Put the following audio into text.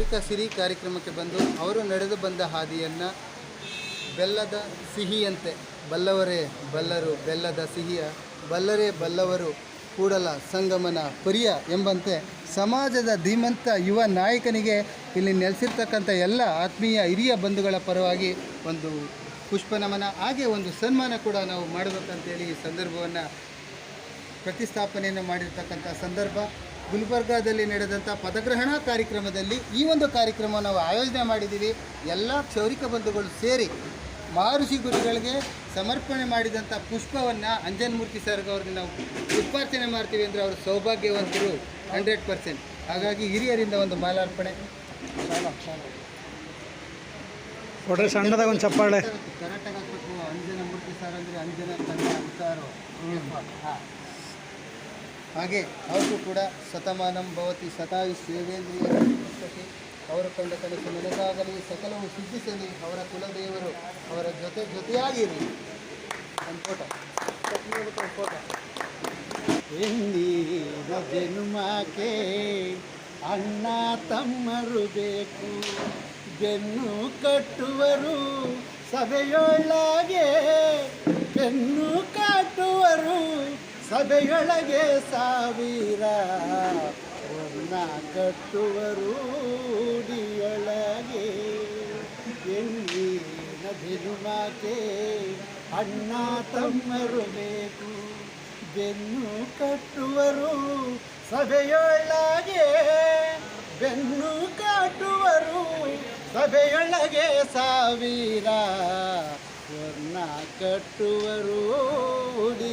ಕ್ಷೌರಿಕ ಸಿರಿ ಕಾರ್ಯಕ್ರಮಕ್ಕೆ ಬಂದು ಅವರು ನಡೆದು ಬಂದ ಹಾದಿಯನ್ನು ಬೆಲ್ಲದ ಸಿಹಿಯಂತೆ ಬಲ್ಲವರೇ ಬಲ್ಲರು ಬೆಲ್ಲದ ಸಿಹಿಯ ಬಲ್ಲರೇ ಬಲ್ಲವರು ಕೂಡಲ ಸಂಗಮನ ಪರಿಯ ಎಂಬಂತೆ ಸಮಾಜದ ಧೀಮಂತ ಯುವ ನಾಯಕನಿಗೆ ಇಲ್ಲಿ ನೆಲೆಸಿರ್ತಕ್ಕಂಥ ಎಲ್ಲ ಆತ್ಮೀಯ ಹಿರಿಯ ಬಂಧುಗಳ ಪರವಾಗಿ ಒಂದು ಪುಷ್ಪನಮನ ಹಾಗೆ ಒಂದು ಸನ್ಮಾನ ಕೂಡ ನಾವು ಮಾಡಬೇಕಂತೇಳಿ ಈ ಸಂದರ್ಭವನ್ನು ಪ್ರತಿಷ್ಠಾಪನೆಯನ್ನು ಮಾಡಿರ್ತಕ್ಕಂಥ ಸಂದರ್ಭ ಗುಲ್ಬರ್ಗಾದಲ್ಲಿ ನಡೆದಂಥ ಪದಗ್ರಹಣ ಕಾರ್ಯಕ್ರಮದಲ್ಲಿ ಈ ಒಂದು ಕಾರ್ಯಕ್ರಮ ನಾವು ಆಯೋಜನೆ ಮಾಡಿದ್ದೀವಿ. ಎಲ್ಲ ಕ್ಷೌರಿಕ ಬಂಧುಗಳು ಸೇರಿ ಮಹರ್ಷಿ ಗುರುಗಳಿಗೆ ಸಮರ್ಪಣೆ ಮಾಡಿದಂಥ ಪುಷ್ಪವನ್ನು ಅಂಜನ್ಮೂರ್ತಿ ಸರ್ಗೆ ಅವ್ರಿಗೆ ನಾವು ಪುಷ್ಪಾರ್ಚನೆ ಮಾಡ್ತೀವಿ ಅಂದರೆ ಅವರು ಸೌಭಾಗ್ಯವಂತರು 100%. ಹಾಗಾಗಿ ಹಿರಿಯರಿಂದ ಒಂದು ಮಾಲಾರ್ಪಣೆ ಸಣ್ಣದಾಗ ಒಂದು ಚಪ್ಪಾಳೆ ಕರೆಕ್ಟಾಗಿ ಹಾಕ್ಬೇಕು. ಅಂಜನಮೂರ್ತಿ ಸರ್ ಅಂದರೆ ಅಂಜನ ಕನ್ಯಾ ಉತ್ತಾರು. ಹಾಗೆ ಅವ್ರಿಗೂ ಕೂಡ ಶತಮಾನಂ ಭವತಿ ಶತಾಯುಷ್ ಸೇವೇಂದ್ರಿಯ ಪುಸ್ತಕಿ ಅವರು ಕಂಡ ಕನಸು ನನಸಾಗಲಿ ಸಕಲವು ಸಿದ್ಧಿಸಲಿ ಅವರ ಕುಲದೇವರು ಅವರ ಜೊತೆಯಾಗಿರಿ. ಒಂದು ಫೋಟೋ ಎಂದಿನ ಜನ್ಮಕ್ಕೆ ಅಣ್ಣ ತಮ್ಮರು ಬೇಕು, ಬೆನ್ನು ಕಟ್ಟುವರು ಸಭೆಯೊಳಗೆ, ಬೆನ್ನು ಕಟ್ಟುವರು ಸಭೆಯೊಳಗೆ ಸಾವಿರ, ಒನ್ನ ಕಟ್ಟುವರು ಉಡಿಯೊಳಗೆ. ಎಂದಿನ ಜನ್ಮಕ್ಕೆ ಅಣ್ಣ ತಮ್ಮರು ಬೇಕು, ಬೆನ್ನು ಕಟ್ಟುವರು ಸಭೆಯೊಳಗೆ, ಬೆನ್ನು ಕಟ್ಟುವರು ಸಭೆಯೊಳಗೆ ಸಾವಿರ, ಒನ್ನ ಕಟ್ಟುವರು ಉಡಿ